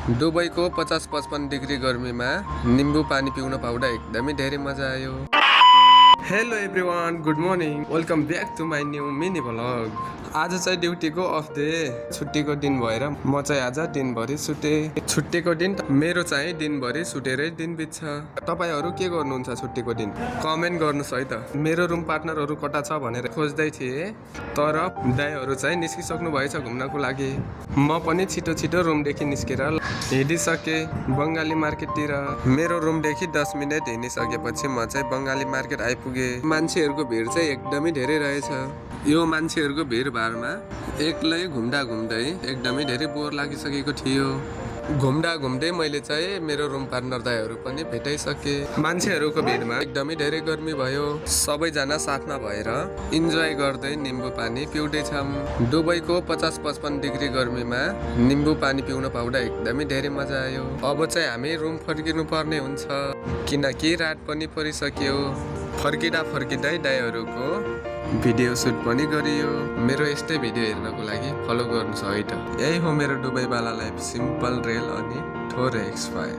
दुबईको 50-55 degree गर्मीमा निम्बु पानी पिउन पाउँदा एकदमै धेरै मजा आयो। Hello everyone, good morning, welcome back to my new mini vlog. आज चाहिँ ड्युटीको अफ डे, छुट्टीको दिन भएर म चाहिँ आज दिनभरि सुते। छुट्टीको दिन मेरो चाहिँ दिनभरि सुतेरै दिन बित्छ। तपाईहरु के गर्नुहुन्छ छुट्टीको दिन? कमेन्ट गर्नुस् है त। मेरो रुम पार्टनरहरु कता छ भनेर खोज्दै थिए, तर दाइहरु चाहिँ निस्किसक्नु भएछ घुम्नको लागि। म पनि छिटो छिटो रुमदेखि निस्केर हिँडिसके बङ्गाली मार्केटतिर। मेरो रुमदेखि 10 मिनेट हिँडिसकेपछि म चाहिँ बङ्गाली मार्केट आइपुगे। मान्छेहरुको भिड चाहिँ एकदमै धेरै रहेछ। यो मान्छेहरुको भिडभाडमा एक्लै घुम्दा घुम्दै एकदमै धेरै बोर लागिसकेको थियो। घुम्दा घुम्दै मैले चाहिँ मेरो रुम पार्टनर दाइहरु पनि भेटाइसके। मान्छेहरुको भिडमा एकदमै धेरै गर्मी भयो। सबैजना साथमा भएर इन्जोय गर्दै निम्बु पानी पिउँदै छौं। दुबईको 50-55 डिग्री गर्मीमा निम्बु पानी पिउन पाउँदा एकदमै धेरै मजा आयो। अब चाहिँ हामी रुम फर्किनु पर्ने हुन्छ, किनकि रात पनि परिसक्यो। फर्किँदै दाइहरुको भिडियो सुट पनि गरियो। मेरो यस्तै भिडियो हेर्नको लागि फलो गर्नुस् है त। यही हो मेरो दुबईवाला लाइफ, सिम्पल, रेल अनि थोरै एक्सपायर।